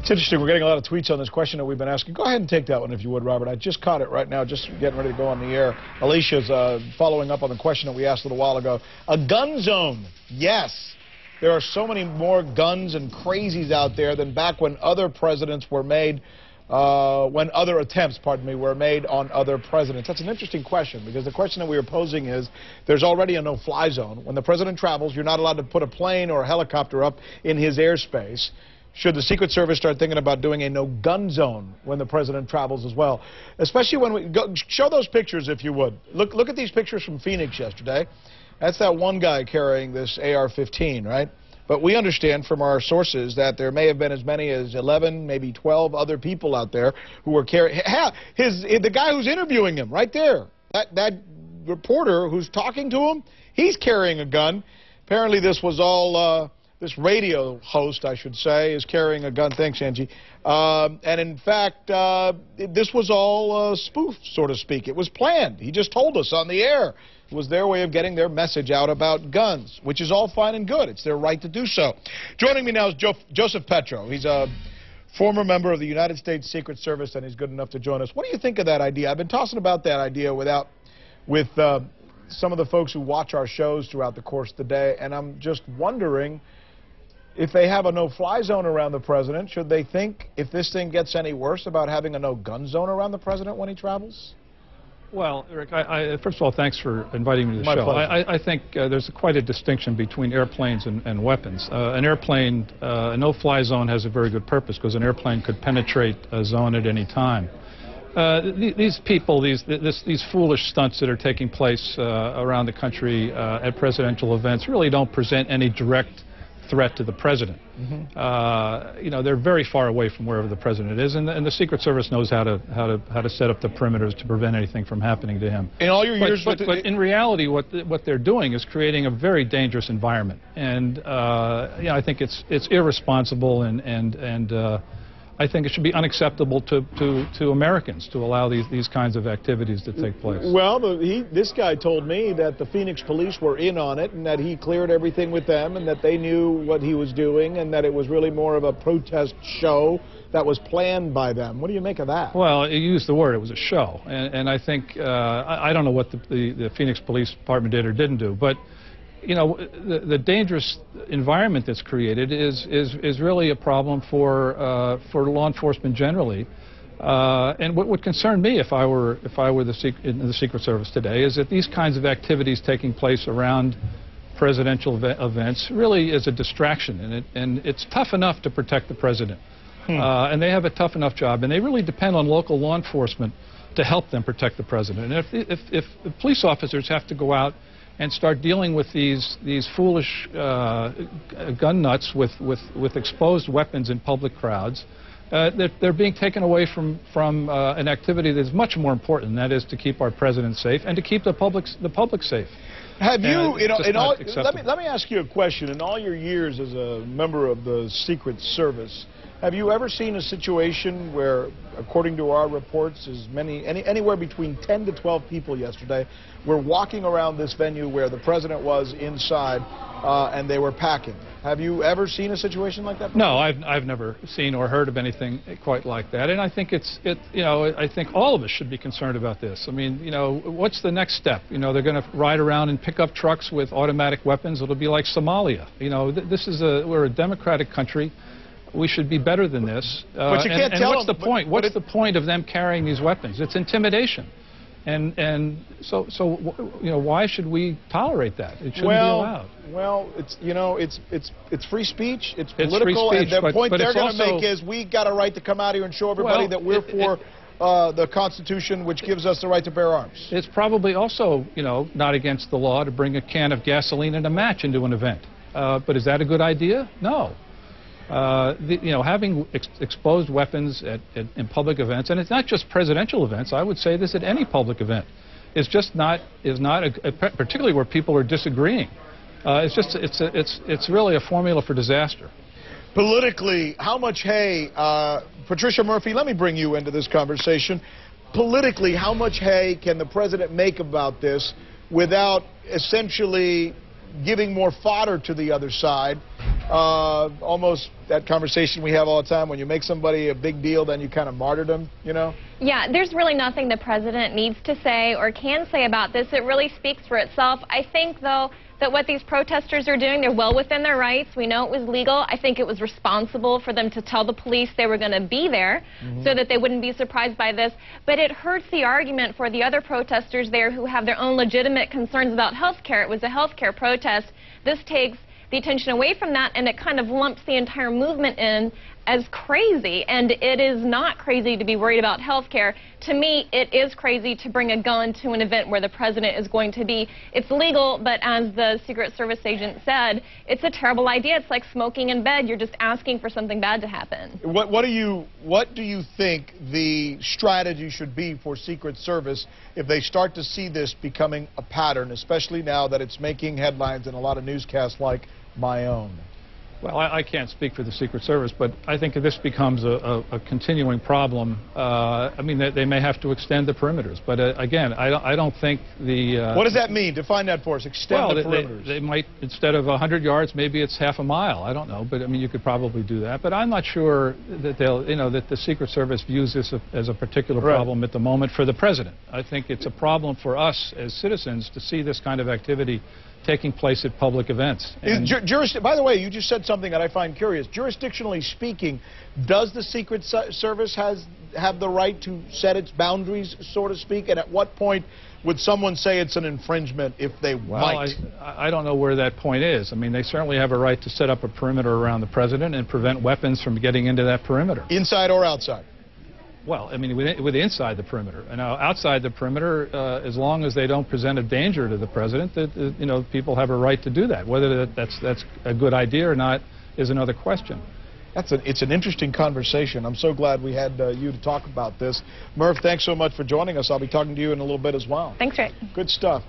It's interesting. We're getting a lot of tweets on this question that we've been asking. Go ahead and take that one if you would, Robert. I just caught it right now, just getting ready to go on the air. Alicia's following up on the question that we asked a little while ago. A gun zone. Yes. There are so many more guns and crazies out there than back when other presidents were made, when other attempts, pardon me, were made on other presidents. That's an interesting question, because the question that we were posing is, there's already a no-fly zone. When the president travels, you're not allowed to put a plane or a helicopter up in his airspace. Should the Secret Service start thinking about doing a no-gun zone when the president travels as well? Especially when we go, show those pictures, if you would. Look at these pictures from Phoenix yesterday. That's that one guy carrying this AR-15, right? But we understand from our sources that there may have been as many as 11, maybe 12 other people out there who were carrying. The guy who's interviewing him, right there, that reporter who's talking to him, he's carrying a gun. Apparently, this was all. This radio host, I should say, is carrying a gun. Thanks, Angie. And in fact, this was all spoof, so to speak. It was planned. He just told us on the air. It was their way of getting their message out about guns, which is all fine and good. It's their right to do so. Joining me now is Joseph Petro. He's a former member of the United States Secret Service, and he's good enough to join us. What do you think of that idea? I've been tossing about that idea with some of the folks who watch our shows throughout the course of the day, and I'm just wondering, if they have a no-fly zone around the president, should they think, if this thing gets any worse, about having a no-gun zone around the president when he travels? Well, Rick, first of all, thanks for inviting me to the show. Pleasure. I think there's quite a distinction between airplanes and weapons. An airplane, a no-fly zone has a very good purpose, because an airplane could penetrate a zone at any time. These people, these foolish stunts that are taking place around the country at presidential events really don't present any direct threat to the president. You know, they're very far away from wherever the president is, and the Secret Service knows how to set up the perimeters to prevent anything from happening to him. In all your years, but in reality, what they're doing is creating a very dangerous environment, and yeah, I think it's irresponsible, and I think it should be unacceptable to Americans to allow these kinds of activities to take place. Well, this guy told me that the Phoenix police were in on it, and that he cleared everything with them, and that they knew what he was doing, and that it was really more of a protest show that was planned by them. What do you make of that? Well, you used the word, it was a show, and I think, I don't know what the Phoenix Police Department did or didn't do, but you know, the dangerous environment that's created is really a problem for law enforcement generally. And what would concern me if I were in the Secret Service today is that these kinds of activities taking place around presidential events really is a distraction, and it's tough enough to protect the president. And they have a tough enough job, and they really depend on local law enforcement to help them protect the president. And if police officers have to go out and start dealing with these foolish gun nuts with exposed weapons in public crowds, they're being taken away from an activity that's much more important, and that is to keep our president safe and to keep the public safe. Have you, let me ask you a question. In all your years as a member of the Secret Service, have you ever seen a situation where, according to our reports, anywhere between 10 to 12 people yesterday were walking around this venue where the president was inside, and they were packing? Have you ever seen a situation like that before? No, I've never seen or heard of anything quite like that, and I think I think all of us should be concerned about this. I mean, you know, what's the next step? You know, they're going to ride around in pickup trucks with automatic weapons. It'll be like Somalia. You know, we're a democratic country. We should be better than this. But you can't tell what's the point? What's the point of them carrying these weapons? It's intimidation, and so you know, why should we tolerate that? It shouldn't be allowed. Well, it's free speech. It's political, free speech, and the point they're going to also make is we got a right to come out here and show everybody that we're for the Constitution, which gives us the right to bear arms. It's probably also, you know, not against the law to bring a can of gasoline and a match into an event. But is that a good idea? No. You know, having exposed weapons in public events, and it's not just presidential events. I would say this at any public event, is not particularly where people are disagreeing. It's really a formula for disaster. Politically, how much hay, Patricia Murphy, let me bring you into this conversation. Politically, how much hay can the president make about this without essentially giving more fodder to the other side Almost that conversation we have all the time. When you make somebody a big deal, then you kind of martyr them, you know? Yeah, there's really nothing the president needs to say or can say about this. It really speaks for itself. I think, though, that what these protesters are doing, they're well within their rights. We know it was legal. I think it was responsible for them to tell the police they were going to be there so that they wouldn't be surprised by this. But it hurts the argument for the other protesters there who have their own legitimate concerns about health care. It was a health care protest. This takes the attention away from that, and it kind of lumps the entire movement in as crazy. And it is not crazy to be worried about health care. To me, it is crazy to bring a gun to an event where the president is going to be. It's legal, but as the Secret Service agent said, it's a terrible idea. It's like smoking in bed. You're just asking for something bad to happen. What do you think the strategy should be for Secret Service if they start to see this becoming a pattern, especially now that it's making headlines in a lot of newscasts like my own? Well, I can't speak for the Secret Service, but I think if this becomes a continuing problem, I mean, they may have to extend the perimeters. But again, I don't think the... what does that mean? Define that for us. Extend the perimeters. They might, instead of 100 yards, maybe it's half a mile. I don't know. But, I mean, you could probably do that. But I'm not sure that they'll, you know, that the Secret Service views this as a particular problem at the moment for the president. I think it's a problem for us as citizens to see this kind of activity taking place at public events. By the way, you just said something that I find curious. Jurisdictionally speaking, does the Secret Service have the right to set its boundaries, so to speak? And at what point would someone say it's an infringement if they might? I don't know where that point is. I mean, they certainly have a right to set up a perimeter around the president and prevent weapons from getting into that perimeter. Inside or outside? Well, I mean, with inside the perimeter. And now, outside the perimeter, as long as they don't present a danger to the president, you know, people have a right to do that. Whether that's a good idea or not is another question. It's an interesting conversation. I'm so glad we had you to talk about this. Murph, thanks so much for joining us. I'll be talking to you in a little bit as well. Thanks, Rick. Good stuff.